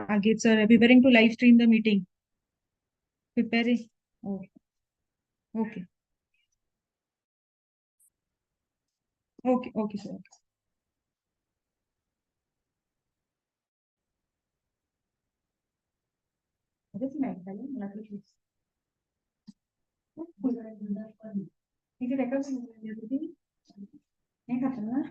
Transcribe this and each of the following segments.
Agit sir, preparing to live stream the meeting. Preparing. Oh, okay. Okay, okay, sir. अरे सुनाई पहले मला कुछ इथे रेकॉर्ड नहीं खाता ना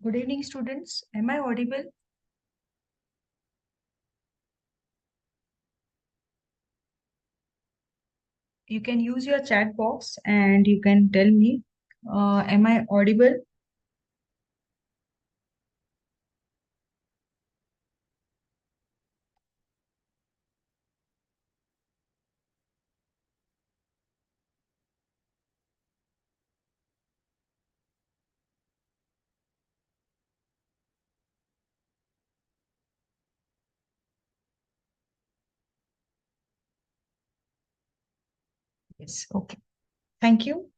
Good evening, students. Am I audible? You can use your chat box and you can tell me, am I audible? Yes. Okay. Thank you.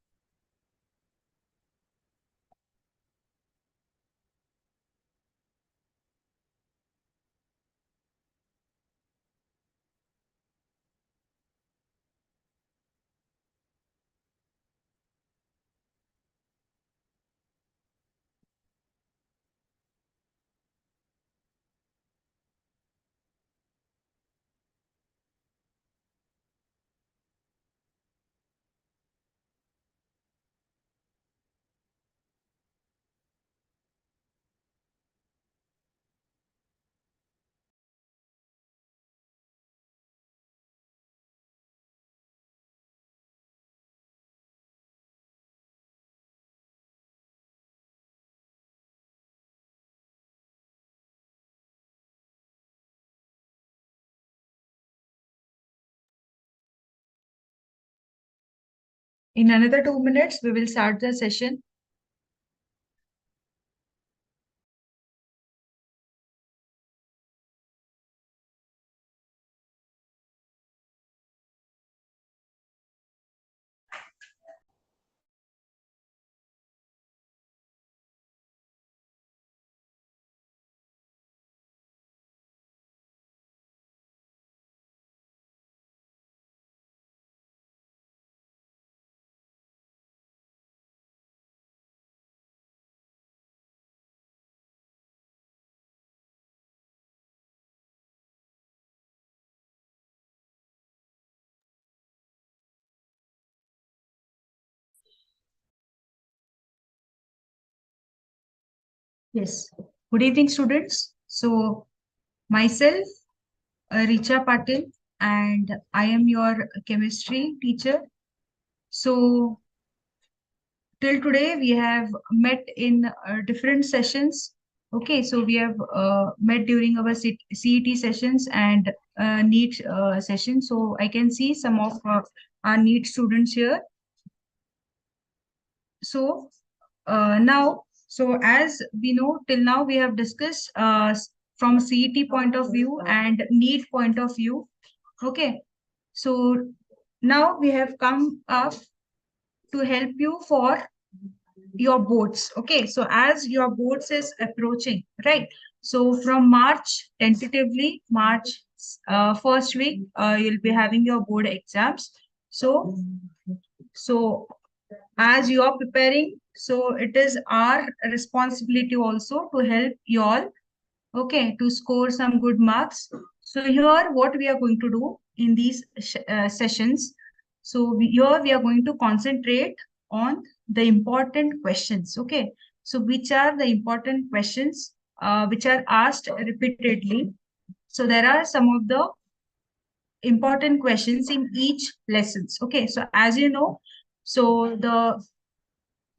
In another 2 minutes, we will start the session. Yes. Good evening, students. So, myself, Richa Patil, and I am your chemistry teacher. So, till today, we have met in different sessions. Okay, so we have met during our CET sessions and NEET session. So, I can see some of our NEET students here. So, now, so as we know, till now we have discussed from CET point of view and NEET point of view. Okay, so now we have come up to help you for your boards. Okay, so as your boards is approaching, right? So from March, tentatively, March first week, you'll be having your board exams. So as you are preparing, so it is our responsibility also to help you all, okay, to score some good marks. So here what we are going to do in these sessions, so here we are going to concentrate on the important questions. Okay, so which are the important questions which are asked repeatedly. So there are some of the important questions in each lessons. Okay, so as you know, so the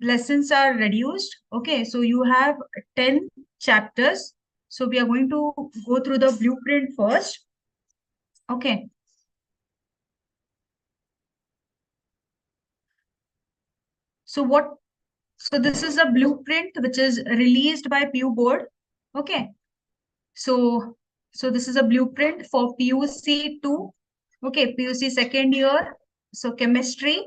lessons are reduced. Okay, so you have 10 chapters. So we are going to go through the blueprint first. Okay, so this is a blueprint which is released by PU board. Okay, so this is a blueprint for PUC 2. Okay, PUC second year. So chemistry.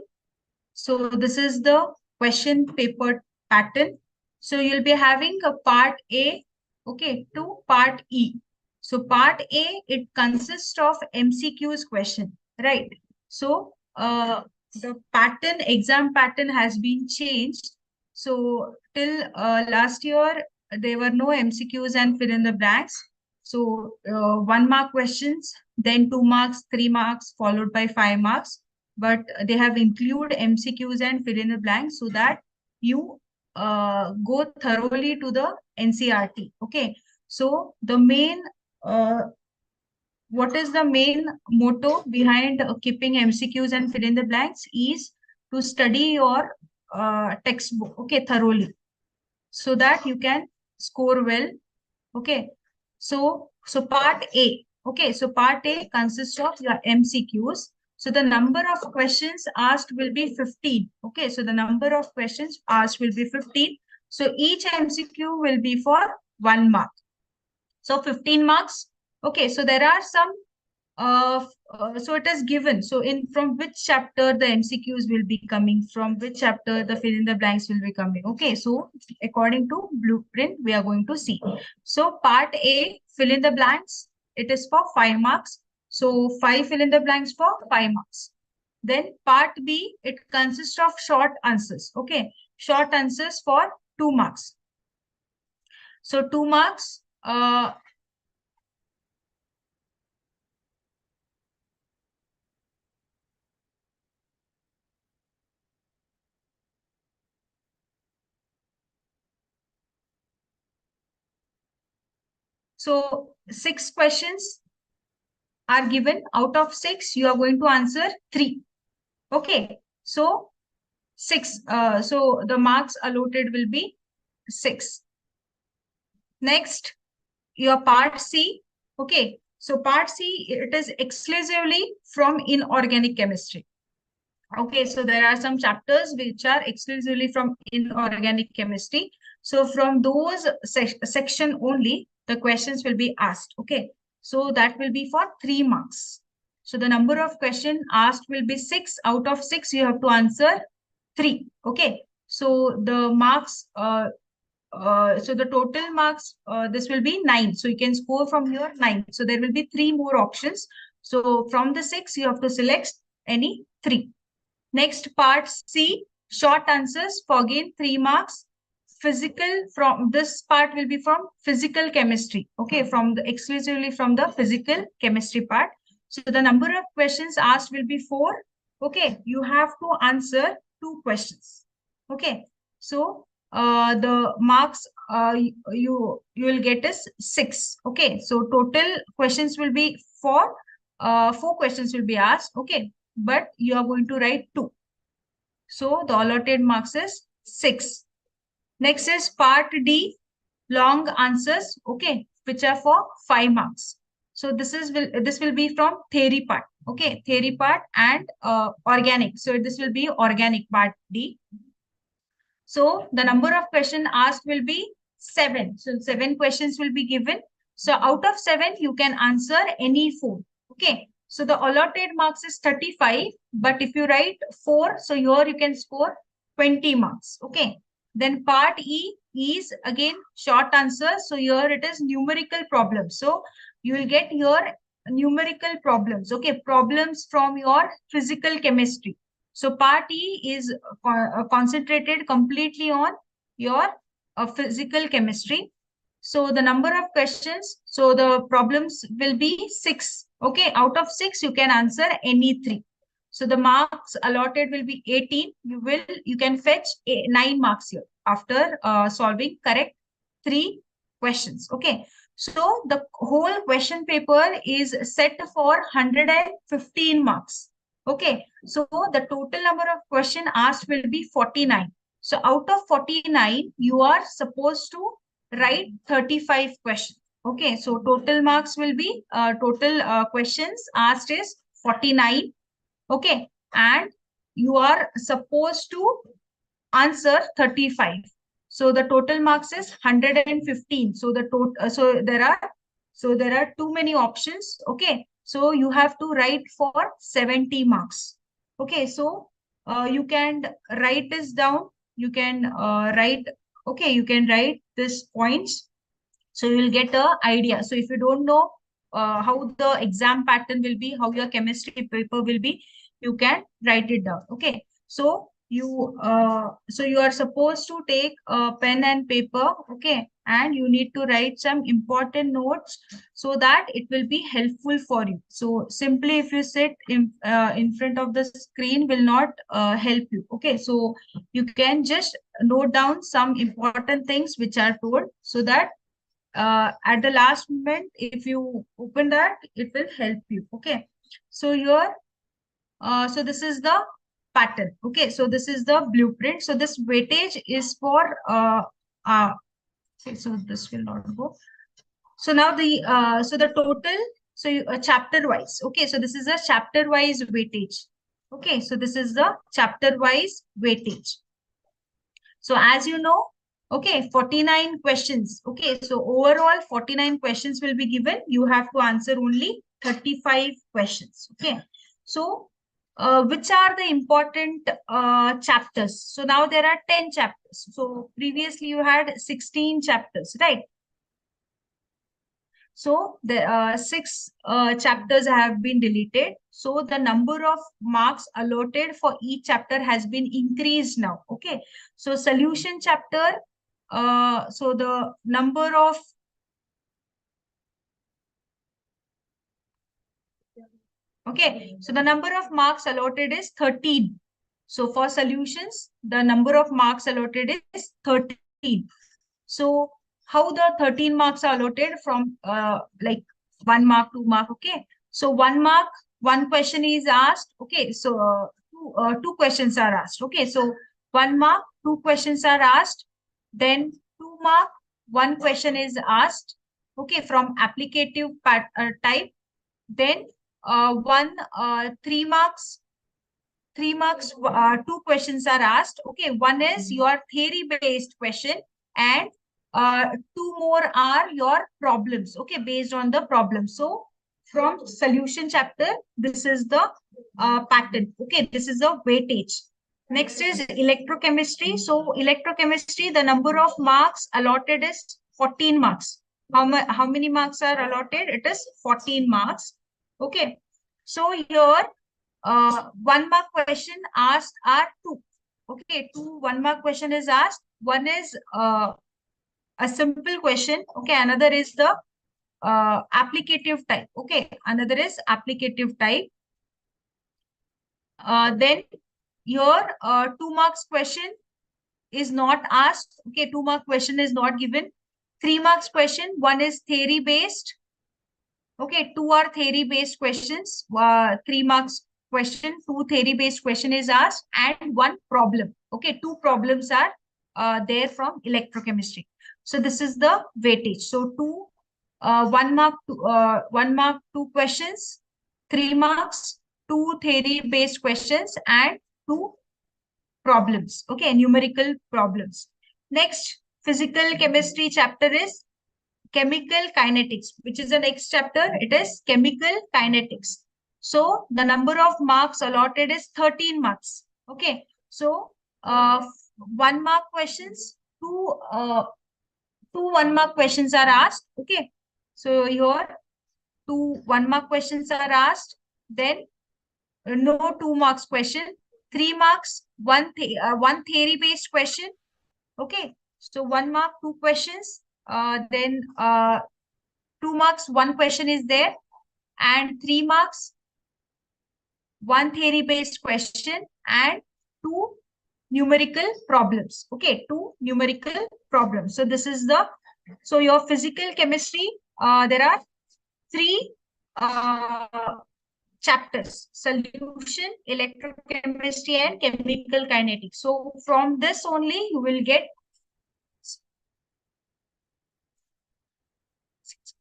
So this is the question paper pattern. So you'll be having a part A, okay, to part E. So part A, it consists of MCQs question, right? So the pattern, exam pattern has been changed. So till last year, there were no MCQs and fill in the blanks. So 1 mark questions, then 2 marks, 3 marks, followed by 5 marks, but they have include MCQs and fill in the blanks so that you go thoroughly to the NCRT. Okay, so the main what is the main motto behind keeping MCQs and fill in the blanks is to study your textbook, okay, thoroughly, so that you can score well. Okay, so part A. Okay, so part A consists of your MCQs. So the number of questions asked will be 15. Okay, so the number of questions asked will be 15. So each MCQ will be for 1 mark. So 15 marks. Okay, so there are some so it is given. So in from which chapter the MCQs will be coming, from which chapter the fill in the blanks will be coming. Okay, so according to blueprint, we are going to see. So part A, fill in the blanks, it is for 5 marks. So 5 fill in the blanks for 5 marks. Then part B, it consists of short answers. Okay, short answers for 2 marks. So 2 marks. So 6 questions are given. Out of 6, you are going to answer 3. Okay, so 6. So the marks allotted will be 6. Next, your part C. Okay, so part C, it is exclusively from inorganic chemistry. Okay, so there are some chapters which are exclusively from inorganic chemistry. So from those section only, the questions will be asked. Okay, so that will be for 3 marks. So the number of questions asked will be 6. Out of 6, you have to answer 3. Okay, so the marks, so the total marks, this will be 9. So you can score from here 9. So there will be 3 more options. So from the 6, you have to select any 3. Next part C, short answers for again 3 marks. Physical, from this part will be from physical chemistry. Okay, from the exclusively from the physical chemistry part. So the number of questions asked will be 4. Okay, you have to answer 2 questions. Okay, so the marks you will get is 6. Okay, so total questions will be 4. 4 questions will be asked. Okay, but you are going to write 2. So the allotted marks is 6. Next is part D, long answers, okay, which are for 5 marks. So this will be from theory part, okay, theory part and organic. So this will be organic part D. So the number of questions asked will be 7. So 7 questions will be given. So out of 7, you can answer any 4. Okay. So the allotted marks is 35. But if you write 4, so here you can score 20 marks. Okay. Then part E is again short answer. So here it is numerical problems. So you will get your numerical problems. Okay. Problems from your physical chemistry. So part E is concentrated completely on your physical chemistry. So the number of questions, so the problems will be 6. Okay, out of 6, you can answer any 3. So the marks allotted will be 18. You can fetch 9 marks here after solving correct 3 questions. Okay, so the whole question paper is set for 115 marks. Okay, so the total number of questions asked will be 49. So out of 49, you are supposed to write 35 questions. Okay, so total marks will be, total questions asked is 49. Okay, and you are supposed to answer 35. So the total marks is 115. So the total, so there are too many options. Okay, so you have to write for 70 marks. Okay, so you can write this down. You can write. Okay, you can write this points. So you will get a idea. So if you don't know how the exam pattern will be, how your chemistry paper will be, you can write it down. Okay, so so you are supposed to take a pen and paper, okay, and you need to write some important notes so that it will be helpful for you. So simply if you sit in front of the screen will not help you, okay. So you can just note down some important things which are told, so that at the last moment if you open that, it will help you, okay. So here so this is the pattern. Okay, so this is the blueprint. So this weightage is for okay, so this will not go. So now the total, so chapter wise. Okay, so this is a chapter wise weightage. Okay, so this is the chapter wise weightage. So as you know, okay, 49 questions. Okay, so overall 49 questions will be given. You have to answer only 35 questions. Okay, so which are the important chapters? So now there are 10 chapters. So previously you had 16 chapters, right? So the six chapters have been deleted. So the number of marks allotted for each chapter has been increased now. Okay. So solution chapter, so the number of, okay, so the number of marks allotted is 13. So for solutions, the number of marks allotted is 13. So how the 13 marks are allotted from like 1 mark, 2 mark, okay. So 1 mark, one question is asked, okay. So two questions are asked, okay. So 1 mark, two questions are asked. Then 2 mark, one question is asked, okay, from applicative type. Then 3 marks, 3 marks, two questions are asked. Okay, one is your theory based question, and two more are your problems, okay, based on the problem. So from solution chapter, this is the pattern, okay, this is the weightage. Next is electrochemistry. So electrochemistry, the number of marks allotted is 14 marks. How many marks are allotted? It is 14 marks. Okay, so here 1 mark question asked are two. Okay, 1 mark question is asked. One is a simple question. Okay, another is the applicative type. Okay, another is applicative type. Then your 2 marks question is not asked. Okay, 2 mark question is not given. 3 marks question, one is theory based. Okay, two are theory-based questions. 3 marks question, two theory-based question is asked, and one problem. Okay, two problems are there from electrochemistry. So this is the weightage. So 1 mark, 2 questions, 3 marks, two theory-based questions, and two problems. Okay, numerical problems. Next, physical chemistry chapter is chemical kinetics, which is the next chapter. It is chemical kinetics. So the number of marks allotted is 13 marks. Okay. So 1 mark questions, two 1 mark questions are asked. Okay. So here two 1 mark questions are asked. Then no 2 marks question. 3 marks, one theory based question. Okay. So 1 mark, two questions. Then 2 marks, one question is there, and 3 marks, one theory based question, and two numerical problems. Okay, two numerical problems. So this is the, so your physical chemistry, there are three chapters: solution, electrochemistry, and chemical kinetics. So from this only you will get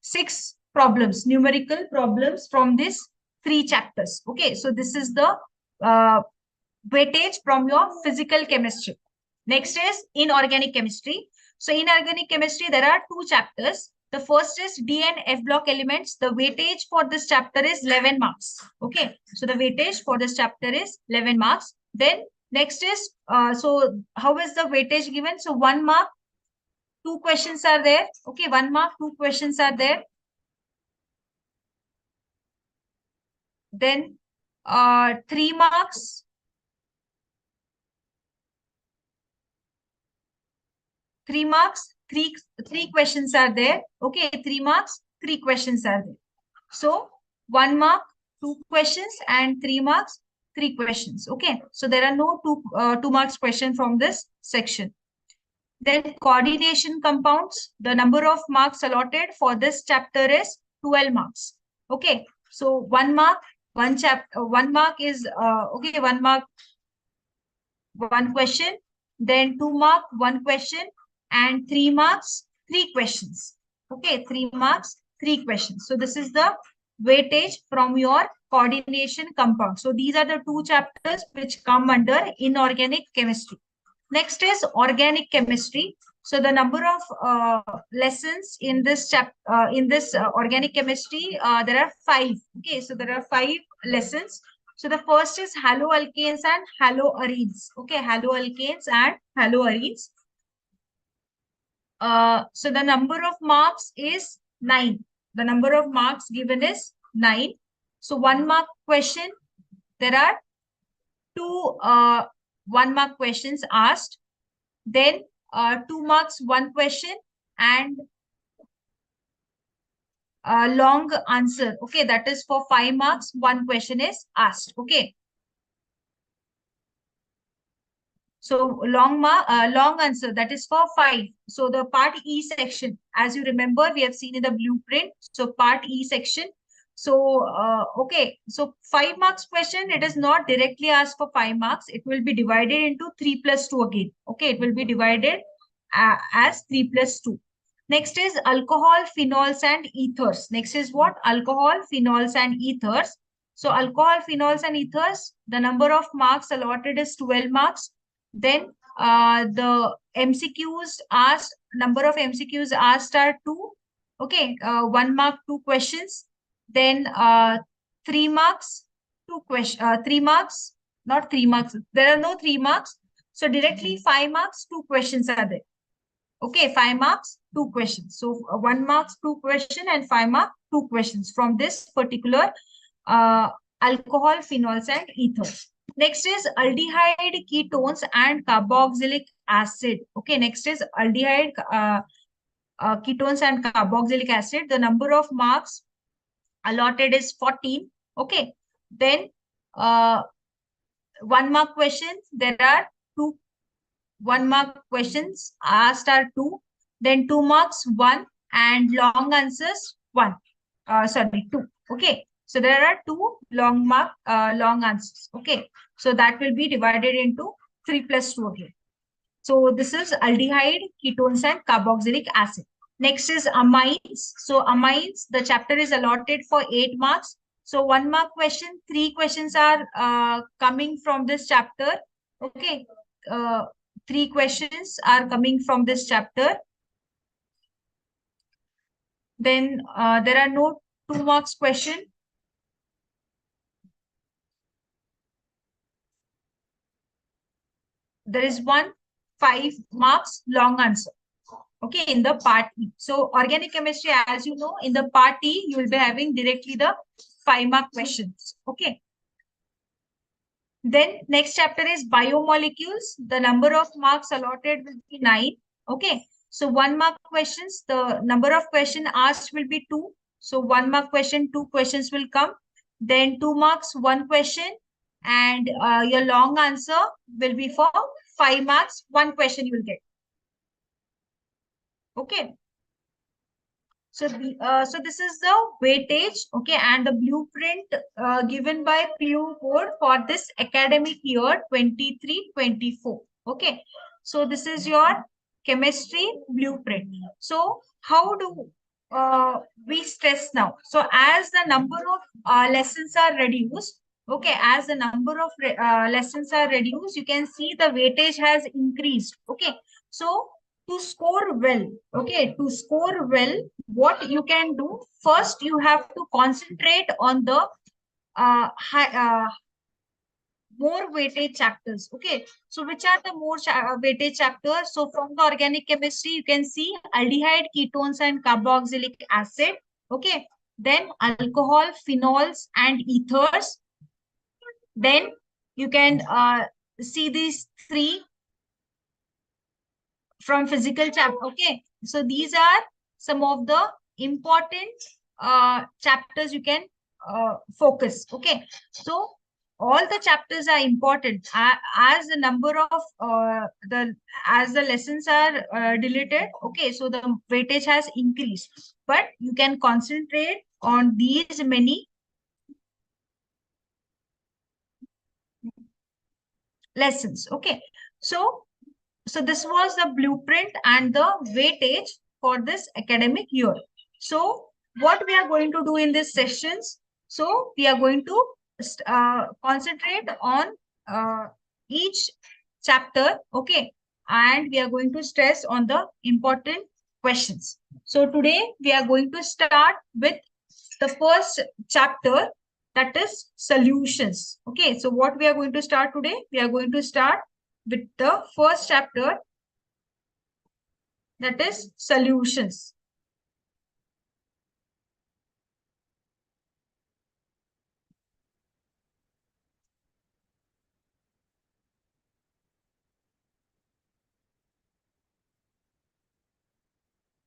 6 problems, numerical problems from these 3 chapters. Okay, so this is the uh, weightage from your physical chemistry. Next is inorganic chemistry. So inorganic chemistry, there are 2 chapters. The first is D and F block elements. The weightage for this chapter is 11 marks. Okay, so the weightage for this chapter is 11 marks. Then next is, so how is the weightage given? So 1 mark, two questions are there. Okay, 1 mark, two questions are there. Then 3 marks, 3 marks, three questions are there. Okay, 3 marks, 3 questions are there. So 1 mark, 2 questions, and 3 marks, 3 questions. Okay, so there are no 2 marks question from this section. Then coordination compounds, the number of marks allotted for this chapter is 12 marks. Okay, so 1 mark, 1 mark is okay, 1 mark, 1 question, then 2 mark, 1 question, and 3 marks, 3 questions. Okay, 3 marks, 3 questions. So this is the weightage from your coordination compound. So these are the 2 chapters which come under inorganic chemistry. Next is organic chemistry. So the number of lessons in this organic chemistry, there are 5. Okay, so there are 5 lessons. So the first is haloalkanes and haloarenes. Okay, haloalkanes and haloarenes. So the number of marks is 9. The number of marks given is 9. So 1 mark question, there are 2 1 mark questions asked. Then 2 marks, 1 question, and long answer. Okay, that is for 5 marks, 1 question is asked. Okay. So long answer, that is for 5. So the part E section, as you remember, we have seen in the blueprint. So part E section. So okay, so 5 marks question, it is not directly asked for 5 marks. It will be divided into 3 plus 2 again. Okay, it will be divided as 3 plus 2. Next is alcohol, phenols, and ethers. Next is what? Alcohol, phenols, and ethers. So alcohol, phenols, and ethers, the number of marks allotted is 12 marks. Then the MCQs asked, number of MCQs asked are 2. Okay, 1 mark, 2 questions. Then 3 marks, 2 questions, 3 marks, not 3 marks. There are no 3 marks. So directly 5 marks, 2 questions are there. Okay, 5 marks, 2 questions. So 1 marks, 2 question, and 5 mark, 2 questions from this particular alcohol, phenols, and ethers. Next is aldehyde, ketones, and carboxylic acid. Okay, next is aldehyde, ketones, and carboxylic acid. The number of marks allotted is 14. Okay, then 1 mark questions, there are 2 1 mark questions asked are 2, then 2 marks 1, and long answers 1. Sorry, 2. Okay, so there are 2 long answers. Okay, so that will be divided into 3 plus 2 again. So this is aldehyde, ketones, and carboxylic acid. Next is amines. So amines, the chapter is allotted for 8 marks. So 1 mark question, 3 questions are coming from this chapter. Okay, 3 questions are coming from this chapter. Then there are no 2 marks question. There is 5 marks long answer. Okay, in the part E. So organic chemistry, as you know, in the part E, you will be having directly the 5 mark questions. Okay. Then next chapter is biomolecules. The number of marks allotted will be 9. Okay. So 1 mark questions, the number of question asked will be 2. So 1 mark question, 2 questions will come. Then 2 marks, 1 question. And your long answer will be for 5 marks, 1 question you will get. Okay. So this is the weightage, okay, and the blueprint given by PU board for this academic year 23-24. Okay, so this is your chemistry blueprint. So how do we stress now? So as the number of lessons are reduced, okay, as the number of lessons are reduced, you can see the weightage has increased. Okay, so to score well, okay, to score well, what you can do, first you have to concentrate on the more weighted chapters. Okay, so which are the more weighted chapters? So from the organic chemistry, you can see aldehyde, ketones, and carboxylic acid. Okay, then alcohol, phenols, and ethers. Then you can see these 3 from physical chapter. Okay, so these are some of the important chapters you can focus. Okay, so all the chapters are important as the number of the as the lessons are deleted. Okay, so the weightage has increased, but you can concentrate on these many lessons. Okay, so this was the blueprint and the weightage for this academic year. So what we are going to do in these sessions? So we are going to concentrate on each chapter, okay? And we are going to stress on the important questions. So today we are going to start with the first chapter, that is solutions. Okay, so what we are going to start today? We are going to start with the first chapter, that is solutions.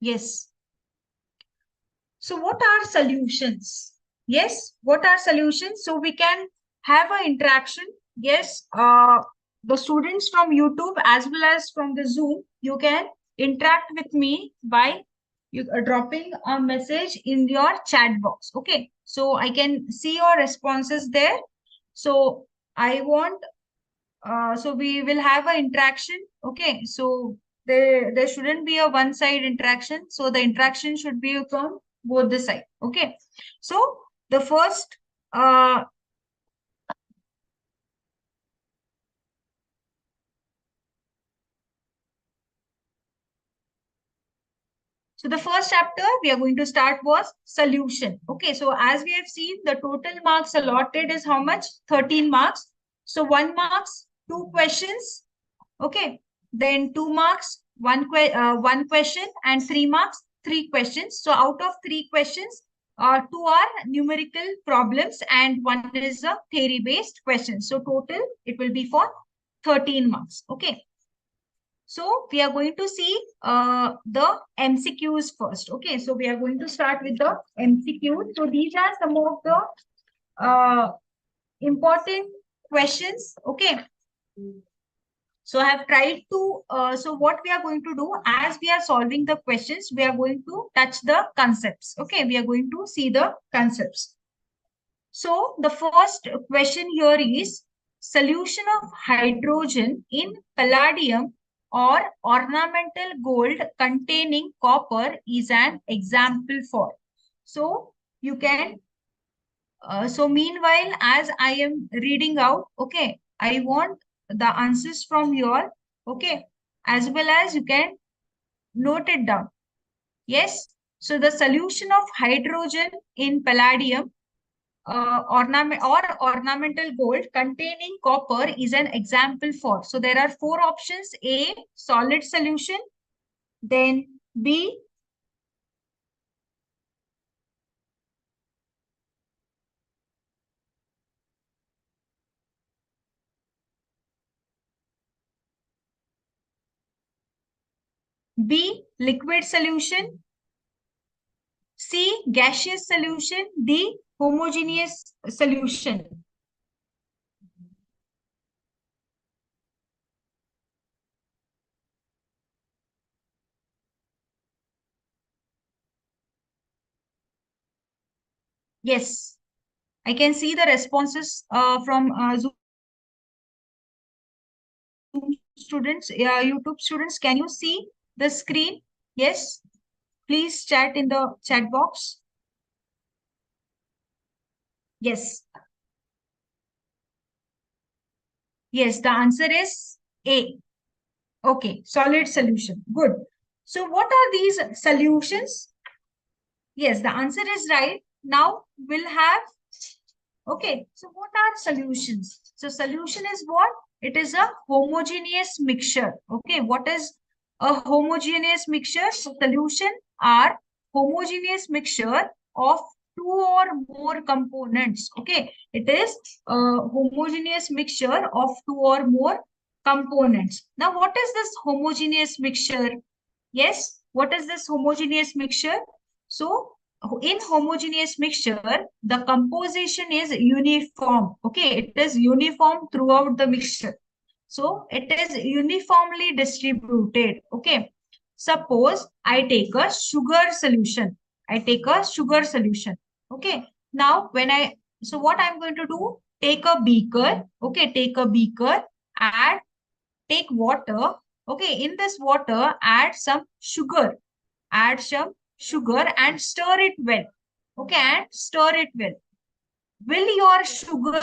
Yes. So what are solutions? Yes, what are solutions? So we can have an interaction. Yes, the students from YouTube as well as from the Zoom, you can interact with me by dropping a message in your chat box. Okay, so I can see your responses there. So I want so we will have an interaction. Okay, so there shouldn't be a one side interaction, so the interaction should be from both the side. Okay, so the first uh so the first chapter we are going to start was solution. Okay, so as we have seen, the total marks allotted is how much? 13 marks. So 1 marks, 2 questions. Okay, then 2 marks, one question, and 3 marks, 3 questions. So out of 3 questions, two are numerical problems and one is a theory-based question. So total it will be for 13 marks. Okay. So we are going to see the MCQs first. Okay, so we are going to start with the MCQs. So these are some of the important questions. Okay, so I have tried to, so what we are going to do as we are solving the questions, we are going to touch the concepts. Okay, we are going to see the concepts. So the first question here is solution of hydrogen in palladium or ornamental gold containing copper is an example for. So you can so meanwhile, as I am reading out, okay, I want the answers from your, okay, as well as you can note it down. Yes. So the solution of hydrogen in palladium ornamental gold containing copper is an example for. So there are 4 options. A, solid solution. Then B, B, liquid solution. C, gaseous solution. D, homogeneous solution. Yes, I can see the responses from Zoom students, YouTube students. Can you see the screen? Yes, please chat in the chat box. Yes, yes, the answer is A. Okay, solid solution. Good. So what are these solutions? Yes, the answer is right. Now we'll have, okay, so what are solutions? So solution is what? It is a homogeneous mixture. Okay, what is a homogeneous mixture? So solution are homogeneous mixture of 2 or more components. Okay, it is a homogeneous mixture of 2 or more components. Now, what is this homogeneous mixture? Yes, what is this homogeneous mixture? So, in homogeneous mixture, the composition is uniform. Okay, it is uniform throughout the mixture. So, it is uniformly distributed. Okay, suppose I take a sugar solution. I take a sugar solution. Okay, now so what I'm going to do, take a beaker. Okay, take a beaker, add, take water. Okay, in this water, add some sugar. Add some sugar and stir it well. Okay, and stir it well. Will your sugar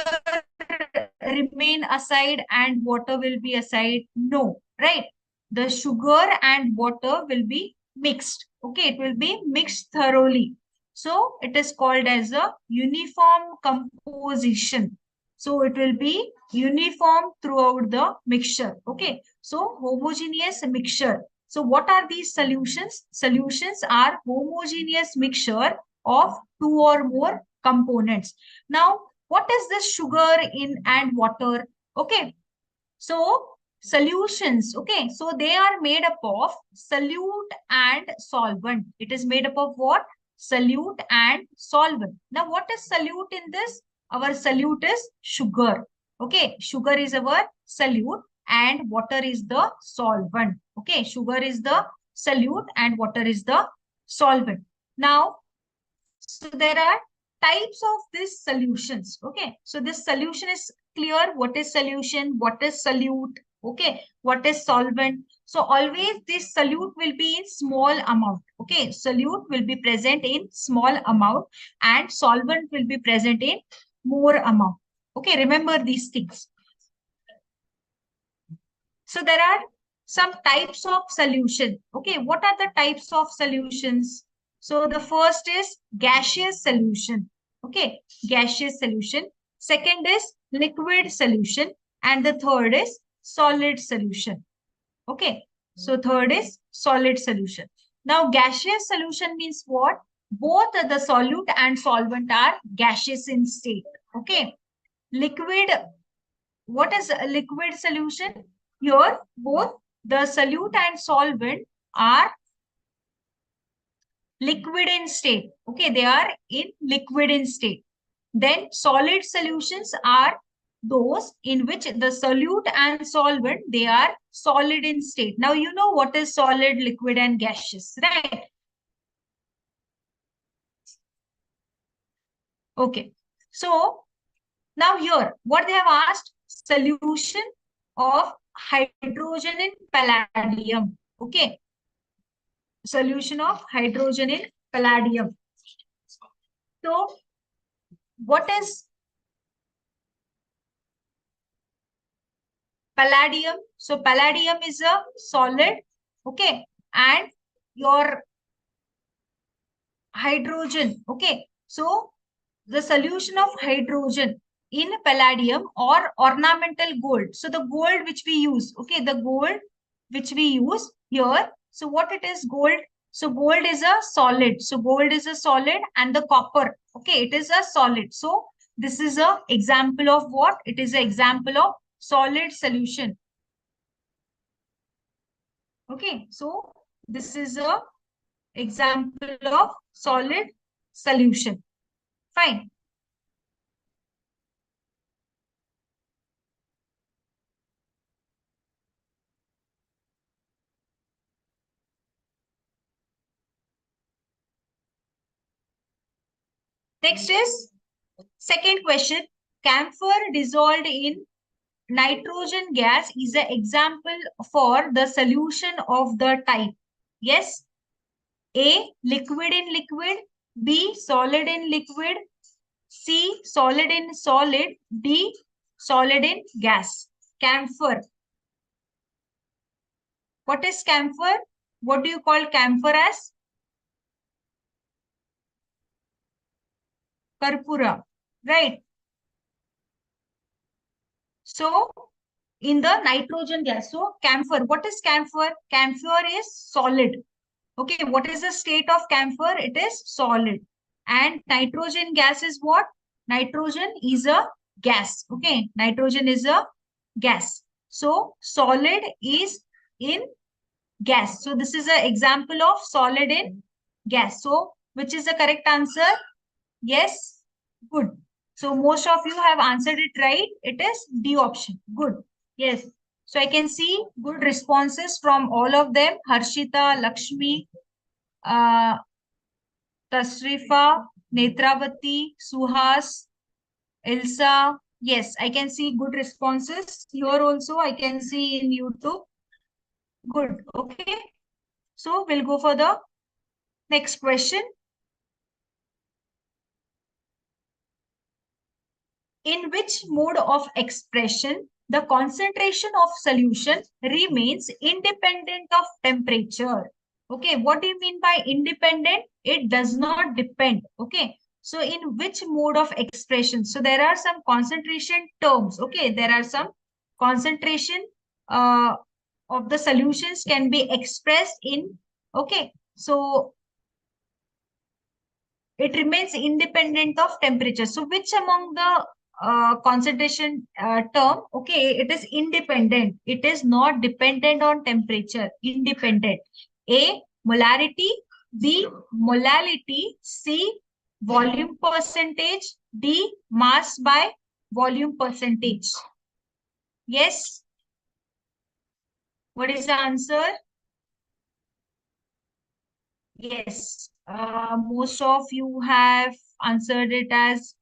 remain aside and water will be aside? No, right? The sugar and water will be mixed. Okay, it will be mixed thoroughly. So it is called as a uniform composition. So it will be uniform throughout the mixture. Okay, so homogeneous mixture. So what are these solutions? Solutions are homogeneous mixture of two or more components. Now, what is this sugar in and water? Okay, so solutions, okay, so they are made up of solute and solvent. It is made up of what? Solute and solvent. Now, what is solute in this? Our solute is sugar. Okay, sugar is our solute and water is the solvent. Okay, sugar is the solute and water is the solvent. Now, so there are types of these solutions. Okay. So this solution is clear. What is solution? What is solute? Okay. What is solvent? So always this solute will be in small amount. Okay. Solute will be present in small amount and solvent will be present in more amount. Okay. Remember these things. So there are some types of solution. Okay, what are the types of solutions? So the first is gaseous solution. Okay, gaseous solution. Second is liquid solution. And the third is solid solution. Okay, so third is solid solution. Now gaseous solution means what? Both the solute and solvent are gaseous in state. Okay, liquid, what is a liquid solution? Here, both the solute and solvent are liquid in state. Okay, they are in liquid in state. Then solid solutions are those in which the solute and solvent, they are solid in state. Now, you know what is solid, liquid, and gaseous, right? Okay. So, now here, what they have asked, solution of hydrogen in palladium. Okay, solution of hydrogen in palladium. So, what is palladium? So, palladium is a solid, okay, and your hydrogen, okay. So, the solution of hydrogen in palladium or ornamental gold. So, the gold which we use, okay, the gold which we use here. So, what it is? Gold. So, gold is a solid. So, gold is a solid and the copper, okay, it is a solid. So, this is a example of what? It is an example of solid solution. Okay, so this is a example of solid solution. Fine. Next is second question. Camphor dissolved in nitrogen gas is an example for the solution of the type. Yes. A, liquid in liquid. B, solid in liquid. C, solid in solid. D, solid in gas. Camphor. What is camphor? What do you call camphor as? Karpura. Right. So, in the nitrogen gas. So, camphor. What is camphor? Camphor is solid. Okay, what is the state of camphor? It is solid. And nitrogen gas is what? Nitrogen is a gas. Okay, nitrogen is a gas. So solid is in gas. So this is an example of solid in gas. So which is the correct answer? Yes. Good. So most of you have answered it right. It is D option. Good. Yes. So I can see good responses from all of them. Harshita, Lakshmi, uh, Tasrifa, Netravati, Suhas, Ilsa. Yes, I can see good responses. Here also I can see in YouTube. Good. Okay. So we'll go for the next question. In which mode of expression the concentration of solution remains independent of temperature? Okay, what do you mean by independent? It does not depend. Okay, so in which mode of expression? So there are some concentration terms. Okay, there are some concentration of the solutions can be expressed in. Okay, so it remains independent of temperature. So which among the concentration term, okay, it is independent. It is not dependent on temperature, independent. A, molarity. B, molality. C, volume percentage. D, mass by volume percentage. Yes. What is the answer? Yes. Most of you have answered it as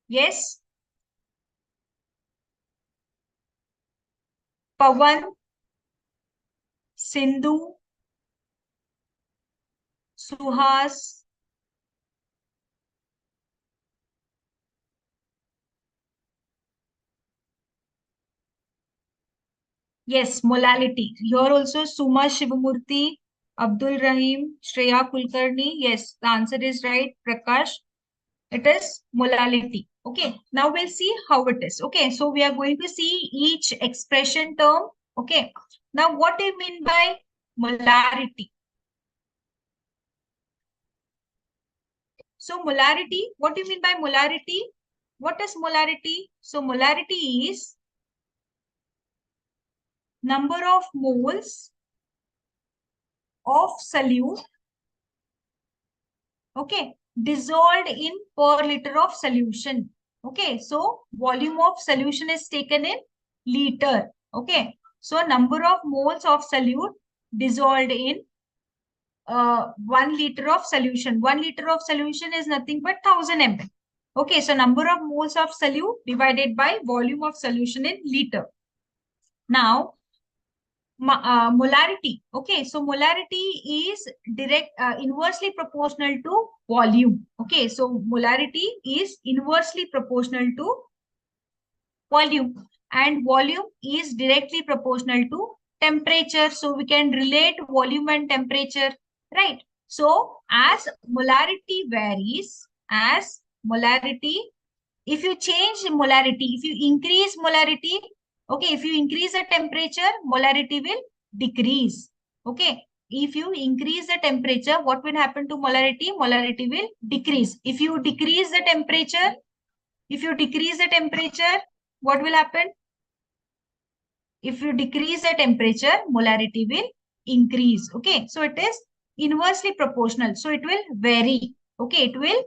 yes. Pawan, Sindhu, Suhas. Yes, molality. Here also Suma Shivamurthy, Abdul Rahim, Shreya Kulkarni. Yes, the answer is right, Prakash. It is molality. Okay, now we'll see how it is. Okay, so we are going to see each expression term. Okay, now what do you mean by molarity? So molarity, what do you mean by molarity? What is molarity? So molarity is number of moles of solute, okay, dissolved in per liter of solution. Okay, so volume of solution is taken in liter. Okay, so number of moles of solute dissolved in 1 liter of solution. 1 liter of solution is nothing but 1000 ml. Okay, so number of moles of solute divided by volume of solution in liter. Now, molarity. Okay, so molarity is inversely proportional to volume. Okay, so molarity is inversely proportional to volume, and volume is directly proportional to temperature. So we can relate volume and temperature, right? So as molarity varies, as molarity, if you change molarity, if you increase molarity, okay, if you increase the temperature, molarity will decrease. Okay, if you increase the temperature, what will happen to molarity? Molarity will decrease. If you decrease the temperature, if you decrease the temperature, what will happen? If you decrease the temperature, molarity will increase. Okay, so it is inversely proportional. So it will vary. Okay, it will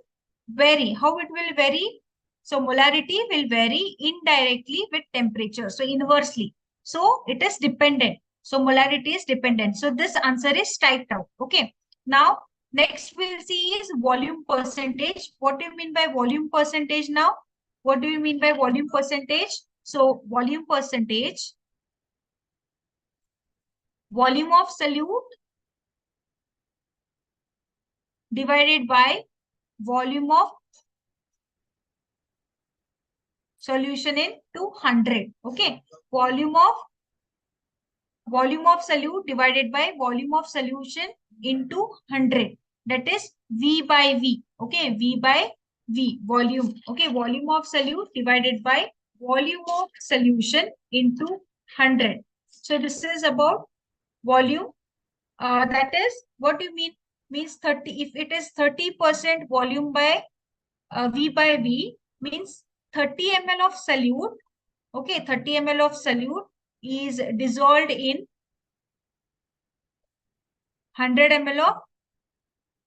vary. How it will vary? So molarity will vary indirectly with temperature. So inversely. So it is dependent. So molarity is dependent. So this answer is typed out. Okay. Now, next we'll see is volume percentage. What do you mean by volume percentage now? What do you mean by volume percentage? So volume percentage, volume of solute divided by volume of solution in 200. Okay, volume of solute divided by volume of solution into 100, that is V by V. Okay, V by V, volume. Okay, volume of solute divided by volume of solution into 100. So this is about volume That is, what do you mean? Means 30, if it is 30% volume by V by V, means 30 ml of solute, okay, 30 ml of solute is dissolved in 100 ml of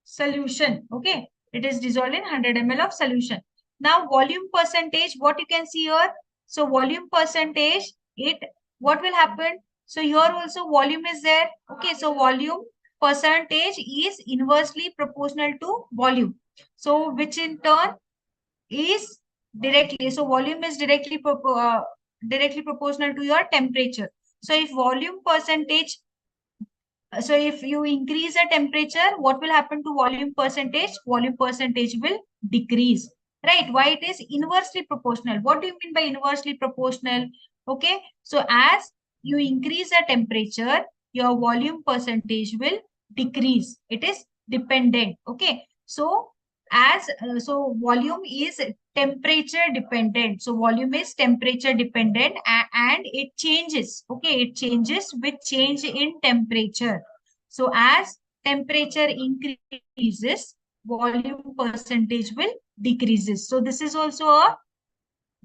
solution, okay. It is dissolved in 100 ml of solution. Now volume percentage, what you can see here, so volume percentage, it, what will happen, so here also volume is there, okay, so volume percentage is inversely proportional to volume, so which in turn is directly, so volume is directly proportional to your temperature. So if volume percentage, so if you increase the temperature, what will happen to volume percentage? Volume percentage will decrease, right? Why it is inversely proportional? What do you mean by inversely proportional? Okay, so as you increase the temperature, your volume percentage will decrease. It is dependent. Okay, so as so volume is temperature dependent, so volume is temperature dependent, and it changes, okay, it changes with change in temperature. So as temperature increases, volume percentage will decreases. So this is also a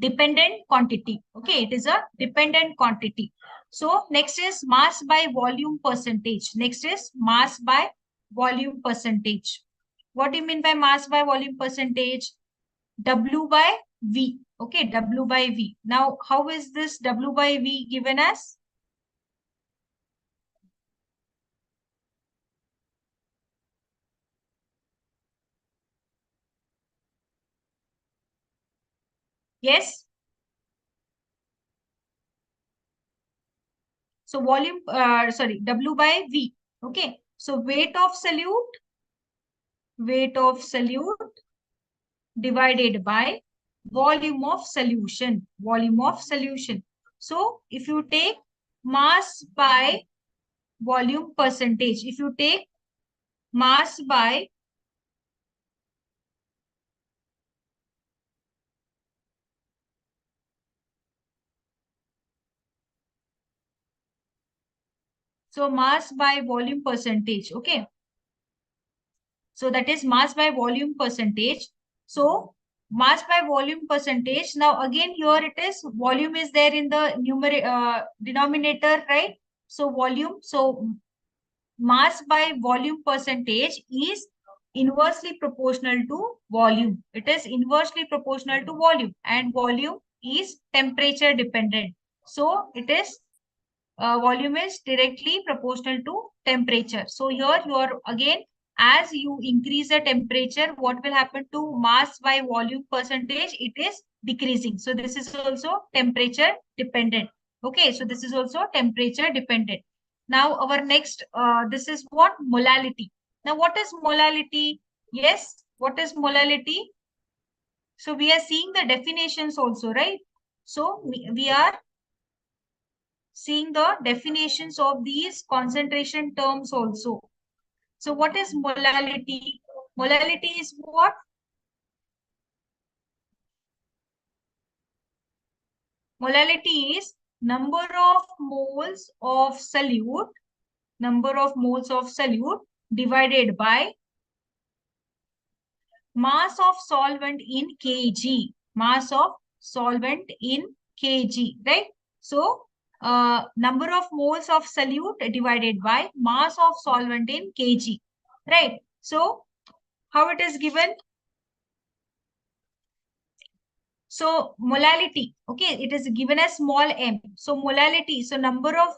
dependent quantity, okay, it is a dependent quantity. So next is mass by volume percentage. Next is mass by volume percentage. What do you mean by mass by volume percentage? W by V. Okay, W by V. Now, how is this W by V given as? Yes. So volume, sorry, W by V. Okay. So weight of solute divided by volume of solution. So if you take mass by volume percentage, if you take mass by, so mass by volume percentage, okay. So that is mass by volume percentage. So mass by volume percentage. Now again here it is volume is there in the denominator, right? So volume. So mass by volume percentage is inversely proportional to volume. It is inversely proportional to volume, and volume is temperature dependent. So it is volume is directly proportional to temperature. So here you are again, as you increase the temperature, what will happen to mass by volume percentage? It is decreasing. So this is also temperature dependent. Okay, so this is also temperature dependent. Now our next, this is what? Molality. Now what is molality? Yes, what is molality? So we are seeing the definitions also, right? So we are seeing the definitions of these concentration terms also. So what is molality? Molality is what? Molality is number of moles of solute, number of moles of solute divided by mass of solvent in kg, mass of solvent in kg, right? So number of moles of solute divided by mass of solvent in kg, right? So how it is given? So molality, okay, it is given as small m. So molality, so number of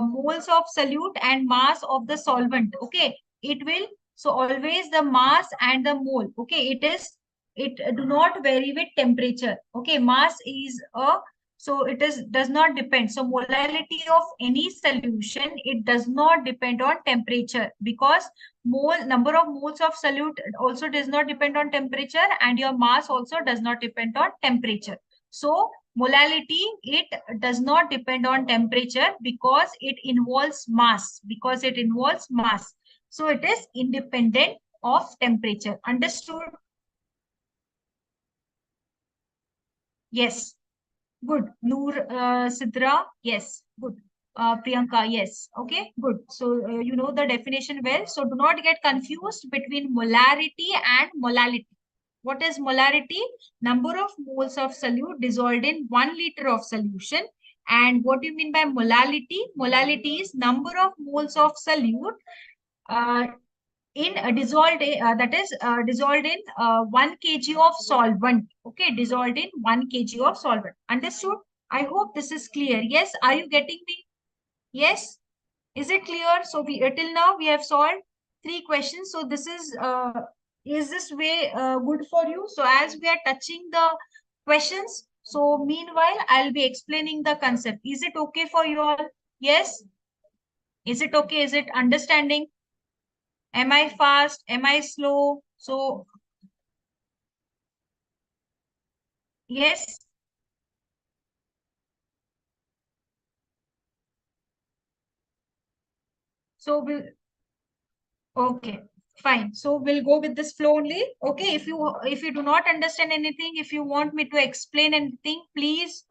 moles of solute and mass of the solvent, okay, it will, so always the mass and the mole, okay, it is, it do not vary with temperature, okay, mass is a, so it is does not depend. So molality of any solution, it does not depend on temperature, because mole number of moles of solute also does not depend on temperature, and your mass also does not depend on temperature. So molality, it does not depend on temperature because it involves mass, because it involves mass. So it is independent of temperature. Understood? Yes. Good. Noor, Sidra. Yes. Good. Priyanka, yes. Okay, good. So you know the definition well. So do not get confused between molarity and molality. What is molarity? Number of moles of solute dissolved in 1 liter of solution. And what do you mean by molality? Molality is number of moles of solute uh, in dissolved that is dissolved in 1 kg of solvent. Okay, dissolved in 1 kg of solvent. Understood? I hope this is clear. Yes, are you getting me? Yes. Is it clear? So we till now we have solved 3 questions. So is this way good for you? So as we are touching the questions, so meanwhile I'll be explaining the concept. Is it okay for you all? Yes. Is it okay? Is it understanding? Am I fast? Am I slow? So yes. So we'll Okay, fine. So we'll go with this flow only. Okay, if you do not understand anything, if you want me to explain anything, please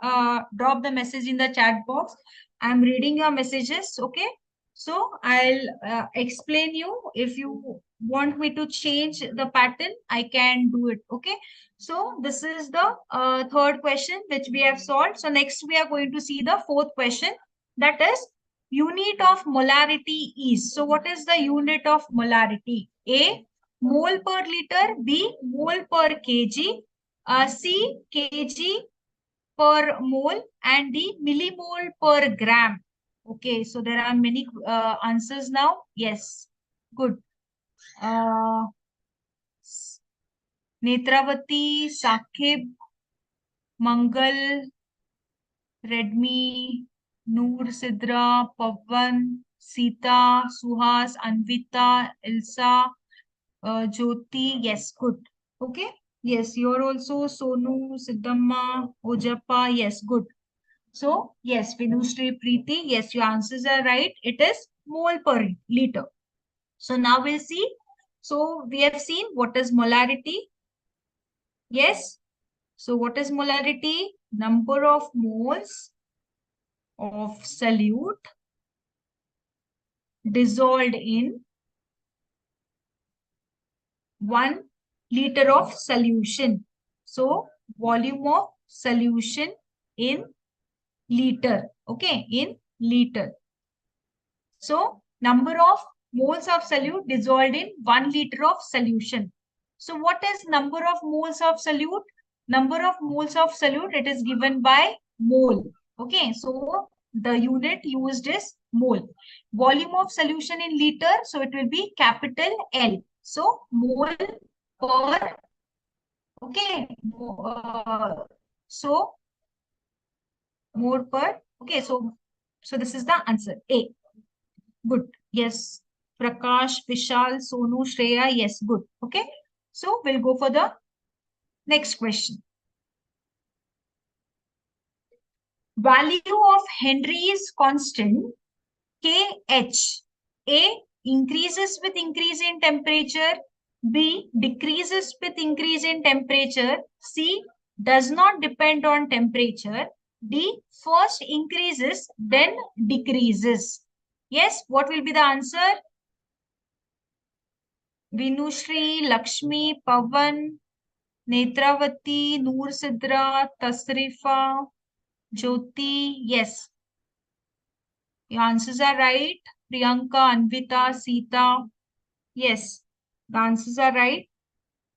drop the message in the chat box. I'm reading your messages. Okay, so I'll explain you. If you want me to change the pattern, I can do it. Okay. So this is the third question which we have solved. So next we are going to see the fourth question. That is unit of molarity is. So what is the unit of molarity? A, mole per liter. B, mole per kg. C, kg per mole. And D, millimole per gram. Okay, so there are many answers now. Yes, good. Uh, Netravati, Sakib, Mangal, Redmi, Noor, Sidra, Pavan, Sita, Suhas, Anvita, Ilsa, Jyoti. Yes, good. Okay. Yes, you're also Sonu, Siddhamma, Ojappa. Yes, good. So, yes, Vinushree, Preeti. Yes, your answers are right. It is mole per liter. So now we'll see. So we have seen what is molarity. Yes. So what is molarity? Number of moles of solute dissolved in 1 liter of solution. So volume of solution in liter. Okay, in liter. So number of moles of solute dissolved in 1 liter of solution. So what is number of moles of solute? Number of moles of solute, it is given by mole. Okay, so the unit used is mole. Volume of solution in liter, so it will be capital L. So mole per, okay, so mole per, okay, so this is the answer, A. Good. Yes. Prakash, Vishal, Sonu, Shreya. Yes, good. Okay. So we'll go for the next question. Value of Henry's constant Kh. A increases with increase in temperature. B decreases with increase in temperature. C does not depend on temperature. D first increases, then decreases. Yes, what will be the answer? Vinushree, Lakshmi, Pavan, Netravati, Noor Sidra, Tasrifa, Jyoti. Yes, your answers are right. Priyanka, Anvita, Sita. Yes, the answers are right.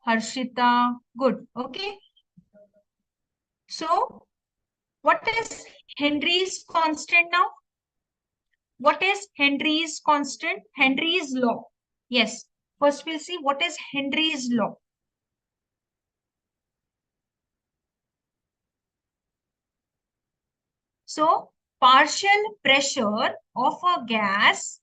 Harshita. Good. Okay. So, what is Henry's constant now? What is Henry's constant? Henry's law. Yes. First, we'll see what is Henry's law. So, partial pressure of a gas,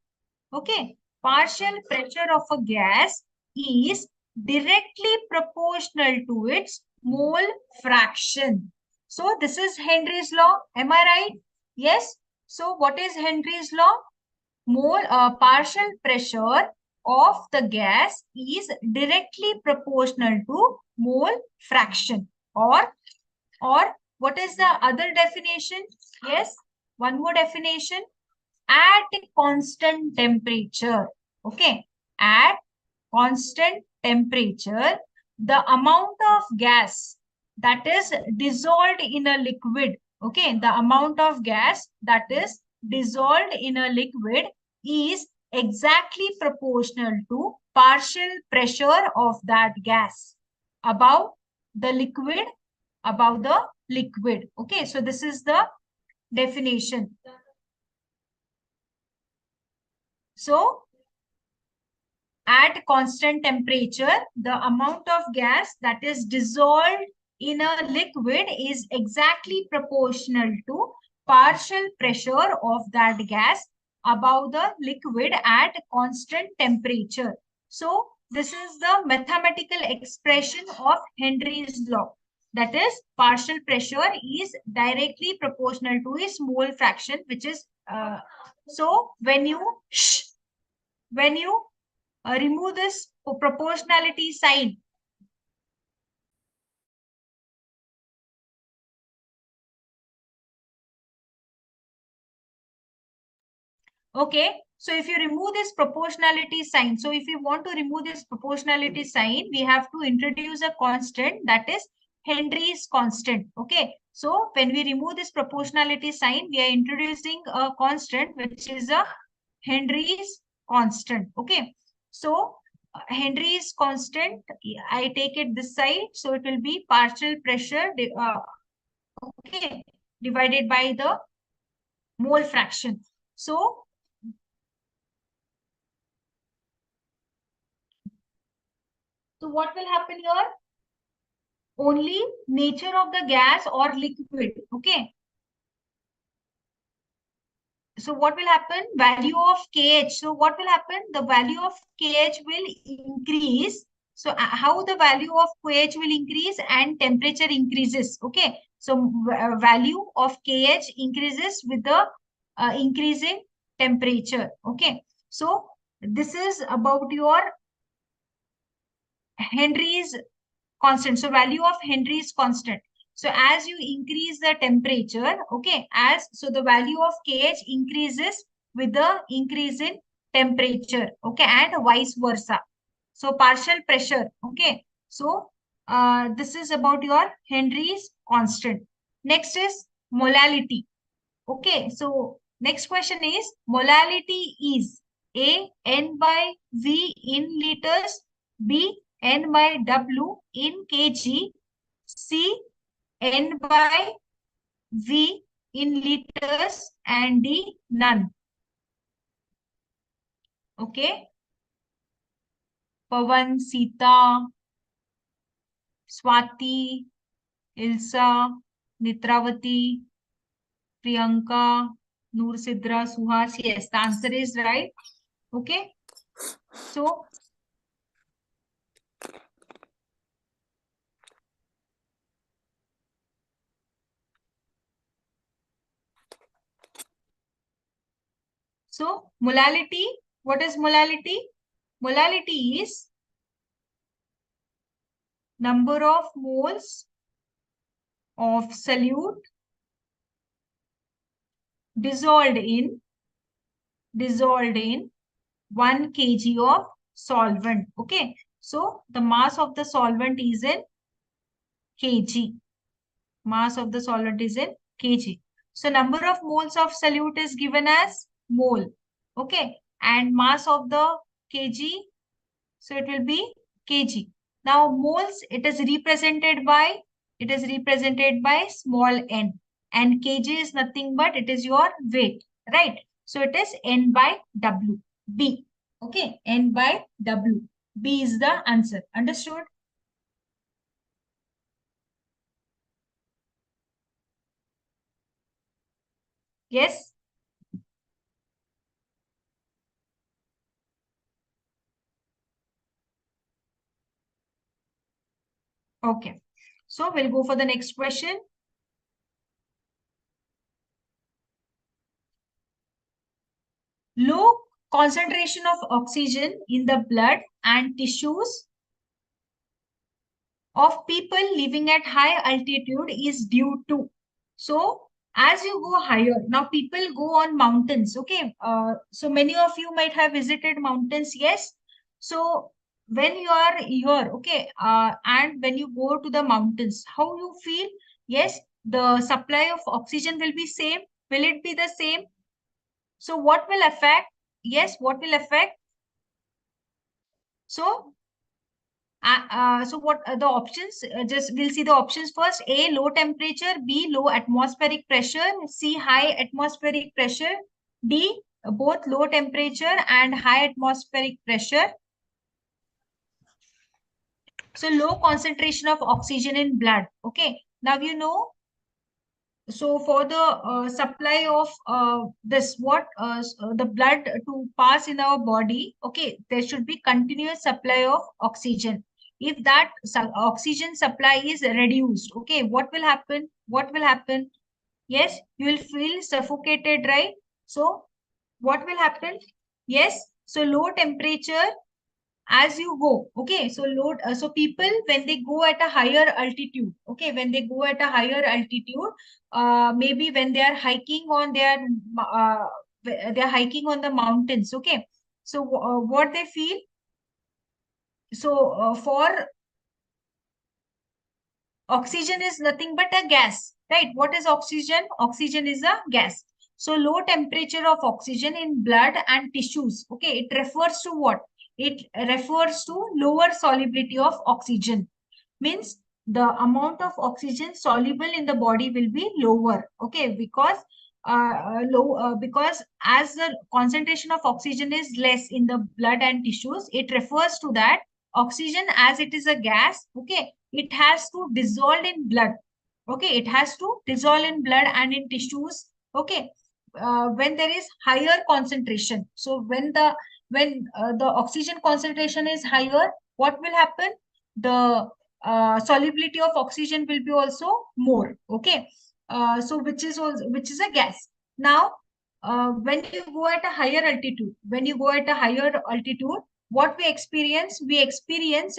okay, partial pressure of a gas is directly proportional to its mole fraction. So, this is Henry's law. Am I right? Yes. So, what is Henry's law? Partial pressure of the gas is directly proportional to mole fraction, or what is the other definition? Yes, one more definition. at constant temperature. Okay, at constant temperature, the amount of gas that is dissolved in a liquid, okay, the amount of gas that is dissolved in a liquid is exactly proportional to partial pressure of that gas above the liquid, above the liquid. Okay, so this is the definition. So at constant temperature, the amount of gas that is dissolved in a liquid is exactly proportional to partial pressure of that gas above the liquid at constant temperature. So this is the mathematical expression of Henry's law. That is, partial pressure is directly proportional to its mole fraction, which is so when you remove this proportionality sign. Okay, so if you remove this proportionality sign, so if you want to remove this proportionality sign, we have to introduce a constant, that is Henry's constant. Okay, so when we remove this proportionality sign, we are introducing a constant which is a Henry's constant. Okay, so Henry's constant, I take it this side, so it will be partial pressure okay, divided by the mole fraction. So what will happen here? Only nature of the gas or liquid. Okay. So what will happen? Value of KH. So what will happen? The value of KH will increase. So how the value of KH will increase and temperature increases. Okay. So value of KH increases with the increasing temperature. Okay. So this is about your Henry's constant. So value of Henry's constant. So as you increase the temperature, okay, so the value of KH increases with the increase in temperature, okay, and vice versa. So partial pressure, okay. So this is about your Henry's constant. Next is molality. Okay, so next question is molality is A, N by V in liters, B, N by W in kg, C, N by V in liters, and D, none. Okay, Pavan, Sita, Swati, Ilsa, Nitravati, Priyanka, Noor Sidra, Suhas. Yes, the answer is right. Okay, so molality, what is molality? Molality is number of moles of solute dissolved in 1 kg of solvent. Okay, so the mass of the solvent is in kg. Mass of the solvent is in kg. So number of moles of solute is given as mole. Okay, and mass of the kg, so it will be kg. Now moles, it is represented by small n, and kg is nothing but it is your weight, right? So it is n by w, b. Okay, n by w, b is the answer. Understood? Yes. Okay, so we'll go for the next question. Low concentration of oxygen in the blood and tissues of people living at high altitude is due to. So As you go higher, now people go on mountains. Okay, so many of you might have visited mountains. Yes. So when you are here, okay, and when you go to the mountains, how you feel? Yes, the supply of oxygen will be same. Will it be the same? So what will affect? Yes, what will affect? So so what are the options? Just we'll see the options first. A, low temperature. B, low atmospheric pressure. C, high atmospheric pressure. D, both low temperature and high atmospheric pressure. So low concentration of oxygen in blood. Okay. Now you know. So for the supply of this, the blood to pass in our body, okay, there should be continuous supply of oxygen. If that oxygen supply is reduced, okay, what will happen? What will happen? Yes, you will feel suffocated, right? So what will happen? Yes, so low temperature as you go. Okay, so so people when they go at a higher altitude, okay, when they go at a higher altitude, maybe when they are hiking on their they're hiking on the mountains. Okay, so what they feel? So for oxygen is nothing but a gas, right? What is oxygen? Oxygen is a gas. So low temperature of oxygen in blood and tissues. Okay, it refers to what? It refers to lower solubility of oxygen. Means the amount of oxygen soluble in the body will be lower. Okay, because as the concentration of oxygen is less in the blood and tissues, it refers to that oxygen as it is a gas. Okay, it has to dissolve in blood. Okay, it has to dissolve in blood and in tissues. Okay, when there is higher concentration. So when the oxygen concentration is higher, what will happen? The solubility of oxygen will be also more. Okay, so which is a gas. Now when you go at a higher altitude, what we experience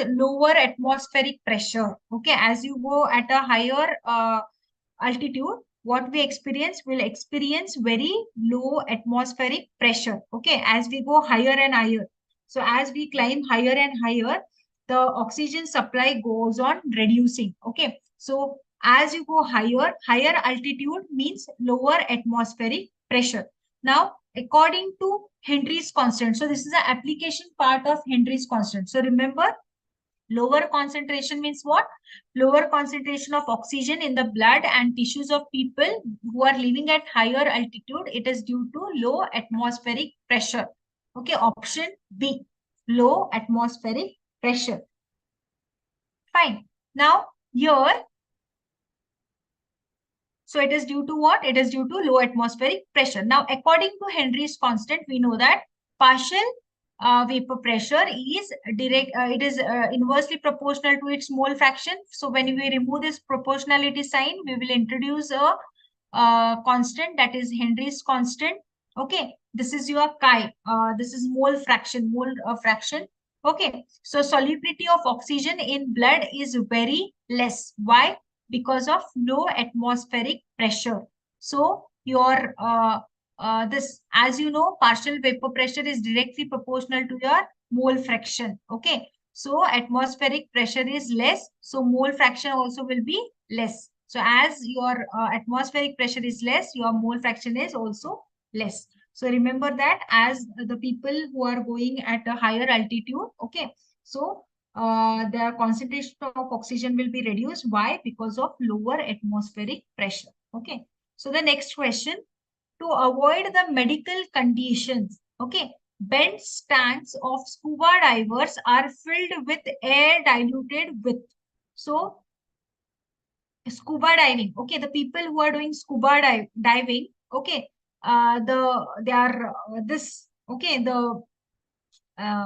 lower atmospheric pressure. Okay, as you go at a higher altitude, what we experience will experience very low atmospheric pressure. Okay, as we go higher and higher. So as we climb higher and higher, the oxygen supply goes on reducing. Okay, so as you go higher altitude means lower atmospheric pressure. Now according to Henry's constant, so this is the application part of Henry's constant. So remember, lower concentration means what? Lower concentration of oxygen in the blood and tissues of people who are living at higher altitude. It is due to low atmospheric pressure. Okay, option B, low atmospheric pressure. Fine. Now here, so it is due to what? It is due to low atmospheric pressure. Now, according to Henry's constant, we know that partial vapor pressure is it is inversely proportional to its mole fraction. So when we remove this proportionality sign, we will introduce a constant, that is Henry's constant. Okay, this is your chi. This is mole fraction. Okay, so solubility of oxygen in blood is very less. Why? Because of low atmospheric pressure. So your this, as you know, partial vapor pressure is directly proportional to your mole fraction. Okay, so atmospheric pressure is less, so mole fraction also will be less. So as your atmospheric pressure is less, your mole fraction is also less. So remember that as the people who are going at a higher altitude. Okay, so the concentration of oxygen will be reduced. Why? Because of lower atmospheric pressure. Okay, so the next question, to avoid the medical conditions, okay, bent tanks of scuba divers are filled with air diluted with. So scuba diving, okay, the people who are doing diving, okay, they are this, okay, the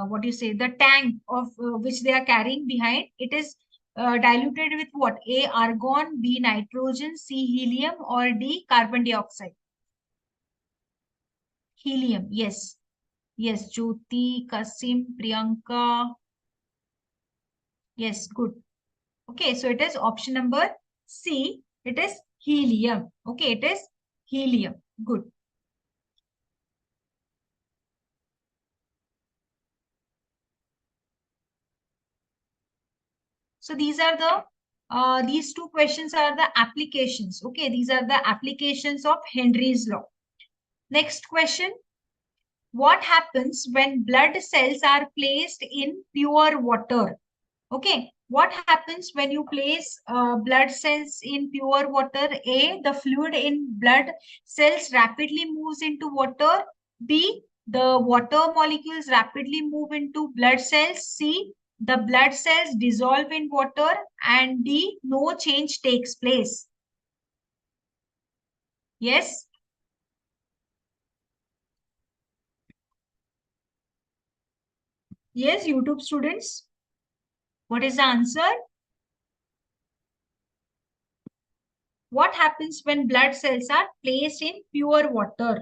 what do you say, the tank of which they are carrying behind, it is diluted with what? A, argon. B, nitrogen. C, helium. Or D, carbon dioxide. Helium. Yes, yes, Jyoti, Kasim, Priyanka. Yes, good. Okay, so it is option number C, it is helium. Okay, it is Helium. Good. So these two questions are the applications. Okay, these are the applications of Henry's law. Next question. What happens when blood cells are placed in pure water? Okay, what happens when you place blood cells in pure water? A, the fluid in blood cells rapidly moves into water. B, the water molecules rapidly move into blood cells. C, the blood cells dissolve in water. And D, no change takes place. Yes? Yes, YouTube students. What is the answer? What happens when blood cells are placed in pure water?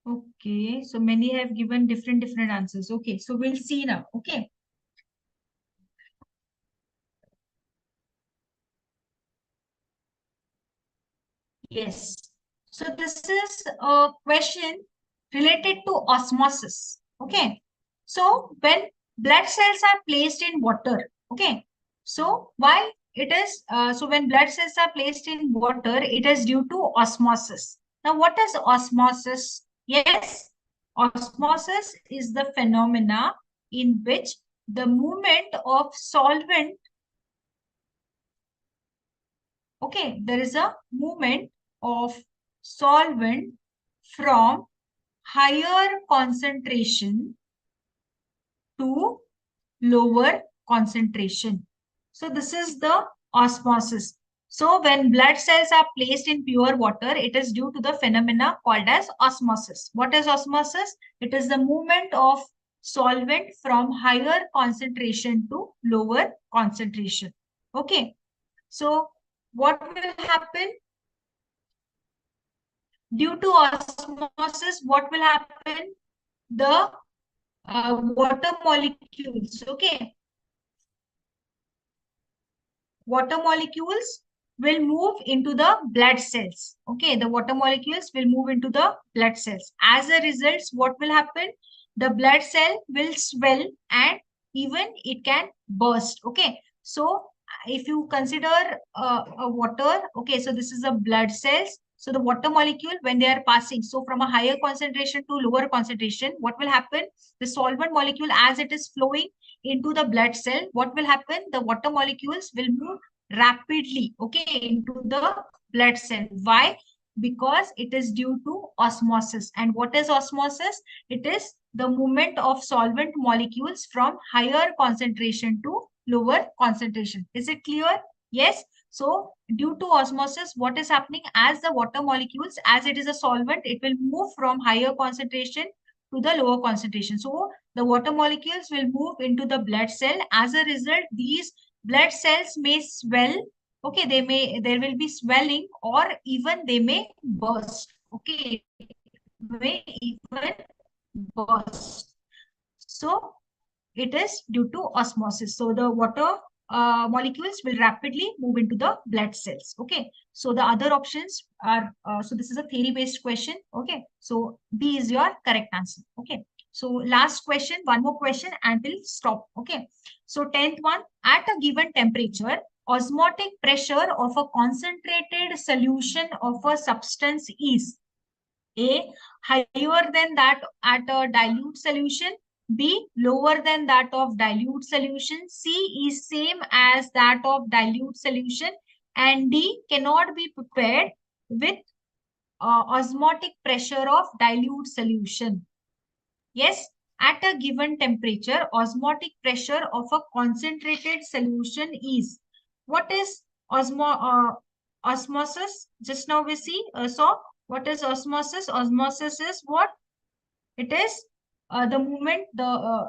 Okay, so many have given different answers. Okay, so we'll see now. Okay. Yes. So this is a question related to osmosis. Okay. So when blood cells are placed in water, okay. So why it is, so when blood cells are placed in water, it is due to osmosis. Now, what is osmosis? Yes, osmosis is the phenomena in which the movement of solvent, okay, there is a movement of solvent from higher concentration to lower concentration. So this is the osmosis. So when blood cells are placed in pure water, it is due to the phenomena called as osmosis. What is osmosis? It is the movement of solvent from higher concentration to lower concentration. Okay. So what will happen? Due to osmosis, what will happen? The water molecules, okay, water molecules will move into the blood cells. Okay, the water molecules will move into the blood cells. As a result, what will happen? The blood cell will swell and even it can burst. Okay, so if you consider a water, okay, so this is a blood cells. So the water molecule, when they are passing, so from a higher concentration to lower concentration, what will happen? The solvent molecule, as it is flowing into the blood cell, what will happen? The water molecules will move rapidly, okay, into the blood cell. Why? Because it is due to osmosis. And what is osmosis? It is the movement of solvent molecules from higher concentration to lower concentration. Is it clear? Yes. So due to osmosis, what is happening? As the water molecules, as it is a solvent, it will move from higher concentration to the lower concentration. So the water molecules will move into the blood cell. As a result, these blood cells may swell. Okay, there will be swelling, or even they may burst. Okay, may even burst. So it is due to osmosis. So the water molecules will rapidly move into the blood cells. Okay. So the other options are, so this is a theory based question. Okay. So B is your correct answer. Okay. So last question, one more question and we'll stop. Okay. So 10th one, at a given temperature, osmotic pressure of a concentrated solution of a substance is A, higher than that at a dilute solution. B, lower than that of dilute solution. C is same as that of dilute solution. And D, cannot be prepared with osmotic pressure of dilute solution. Yes, at a given temperature, osmotic pressure of a concentrated solution is. What is osmosis? Just now we see, so what is osmosis? Osmosis is what? It is the movement,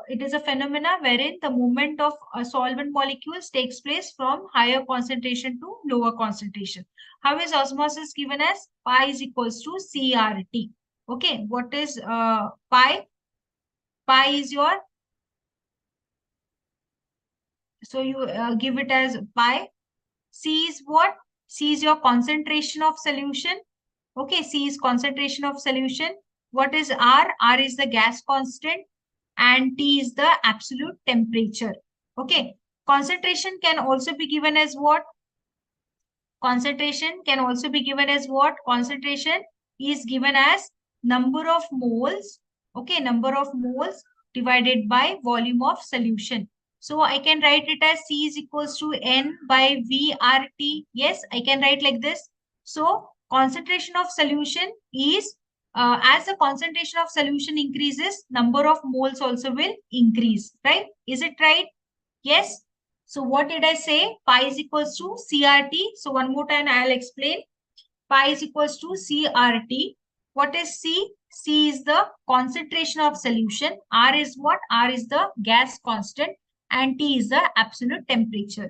it is a phenomena wherein the movement of solvent molecules takes place from higher concentration to lower concentration. How is osmosis given as? Pi is equals to CRT. Okay, what is pi? Pi is your, so you give it as pi. C is what? C is your concentration of solution. Okay, C is concentration of solution. What is R? R is the gas constant and T is the absolute temperature. Okay, concentration can also be given as what? Concentration can also be given as what? Concentration is given as number of moles. Okay, number of moles divided by volume of solution. So I can write it as C is equals to N by VRT. Yes, I can write like this. So concentration of solution is, as the concentration of solution increases, number of moles also will increase, right? Is it right? Yes. So what did I say? Pi is equals to CRT. So one more time I'll explain. Pi is equals to CRT. What is C? C is the concentration of solution. R is what? R is the gas constant and T is the absolute temperature.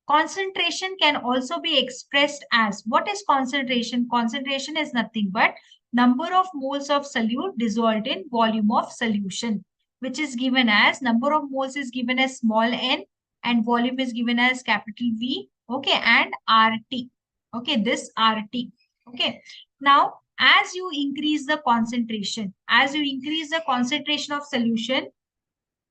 Concentration can also be expressed as, what is concentration? Concentration is nothing but number of moles of solute dissolved in volume of solution, which is given as, number of moles is given as small n and volume is given as capital V. Okay, and RT. Okay, this RT. Okay, now as you increase the concentration, as you increase the concentration of solution,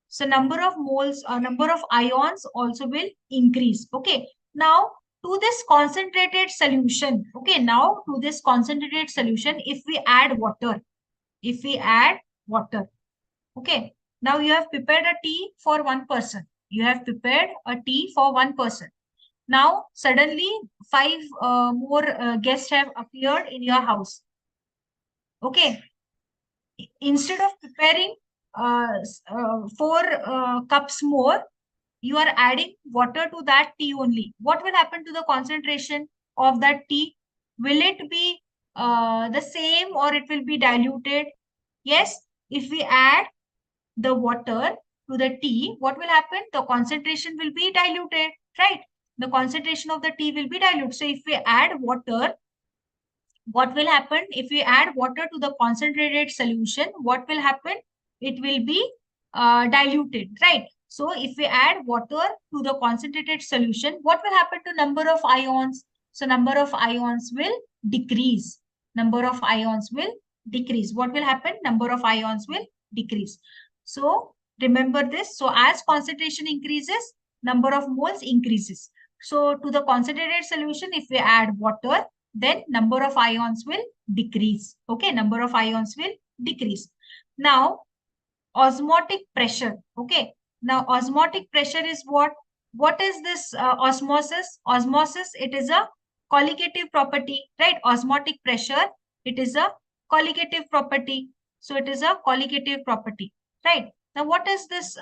so number of moles, number of ions also will increase. Okay. Now to this concentrated solution, okay, now to this concentrated solution, if we add water, if we add water, okay, now you have prepared a tea for one person. You have prepared a tea for one person. Now suddenly five more guests have appeared in your house. Okay, instead of preparing 4 cups more, you are adding water to that tea only. What will happen to the concentration of that tea? Will it be the same or it will be diluted? Yes, if we add the water to the tea, what will happen? The concentration will be diluted, right? The concentration of the tea will be diluted. So if we add water, what will happen? If we add water to the concentrated solution, what will happen? It will be diluted, right? So if we add water to the concentrated solution, what will happen to number of ions? So number of ions will decrease. Number of ions will decrease. What will happen? Number of ions will decrease. So remember this. So as concentration increases, number of moles increases. So to the concentrated solution, if we add water, then number of ions will decrease. Okay, number of ions will decrease. Now, osmotic pressure. Okay, now osmotic pressure is what? What is this osmosis? Osmosis, it is a colligative property, right? Osmotic pressure, it is a colligative property. So it is a colligative property, right? Now, what is this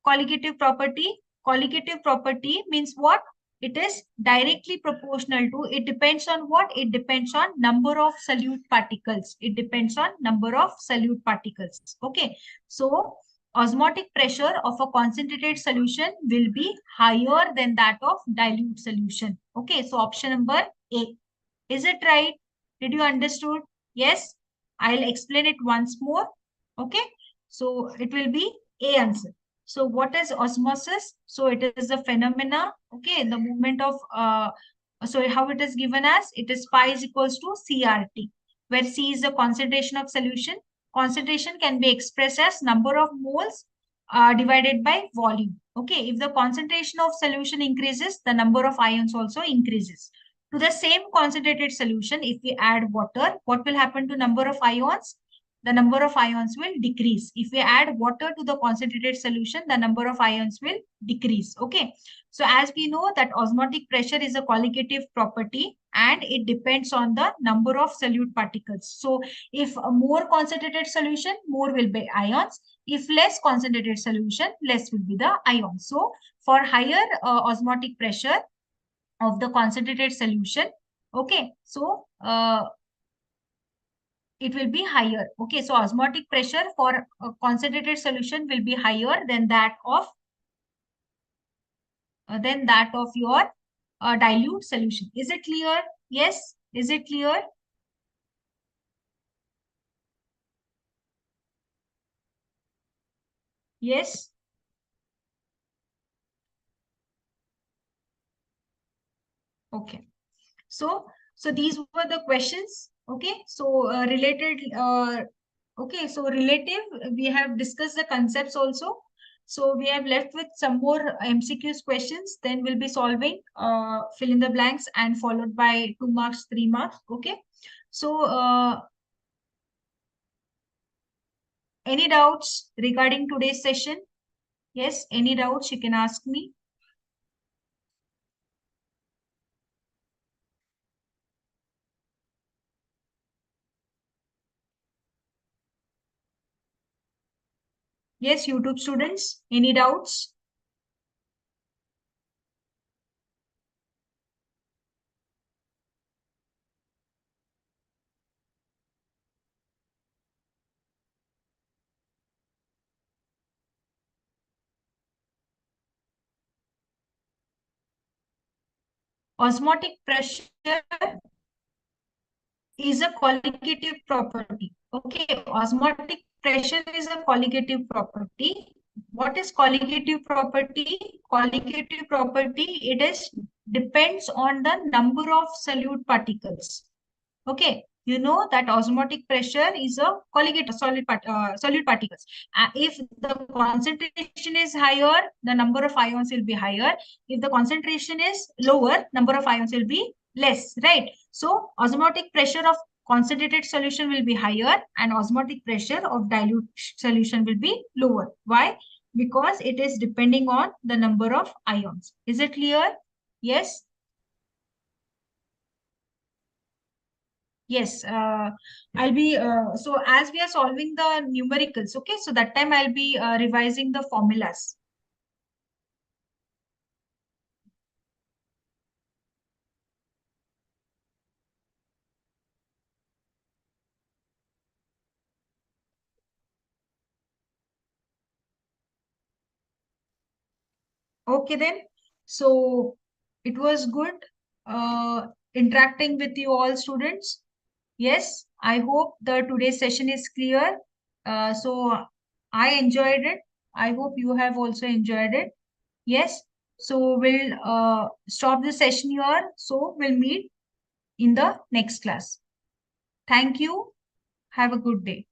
colligative property? Colligative property means what? It is directly proportional to, it depends on what? It depends on number of solute particles. It depends on number of solute particles. Okay, so osmotic pressure of a concentrated solution will be higher than that of dilute solution. Okay, so option number A. Is it right? Did you understood? Yes, I'll explain it once more. Okay, so it will be A answer. So what is osmosis? So it is a phenomena, okay, the movement of, so how it is given as, it is pi is equals to CRT, where C is the concentration of solution. Concentration can be expressed as number of moles divided by volume. Okay, if the concentration of solution increases, the number of ions also increases. To the same concentrated solution, if we add water, what will happen to number of ions? The number of ions will decrease. If we add water to the concentrated solution, the number of ions will decrease. Okay. So as we know that osmotic pressure is a colligative property and it depends on the number of solute particles. So if a more concentrated solution, more will be ions. If less concentrated solution, less will be the ions. So for higher osmotic pressure of the concentrated solution, okay, so it will be higher. Okay, so osmotic pressure for a concentrated solution will be higher than that of your dilute solution. Is it clear? Yes. Is it clear? Yes. Okay. So these were the questions. Okay. So okay. So relative, we have discussed the concepts also. So we have left with some more MCQs questions. Then we'll be solving fill in the blanks and followed by 2 marks, 3 marks. Okay. So any doubts regarding today's session? Yes. Any doubts you can ask me. Yes, YouTube students. Any doubts? Osmotic pressure is a colligative property. Okay, osmotic pressure is a colligative property. What is colligative property? Colligative property, it is depends on the number of solute particles. Okay, you know that osmotic pressure is a colligative solute particles. If the concentration is higher, the number of ions will be higher. If the concentration is lower, number of ions will be less, right? So osmotic pressure of concentrated solution will be higher and osmotic pressure of dilute solution will be lower. Why? Because it is depending on the number of ions. Is it clear? Yes. Yes, I'll be so as we are solving the numericals, okay, so that time I'll be revising the formulas. Okay, then. So it was good interacting with you all students. Yes, I hope the today's session is clear. So I enjoyed it. I hope you have also enjoyed it. Yes. So we'll stop the session here. So we'll meet in the next class. Thank you. Have a good day.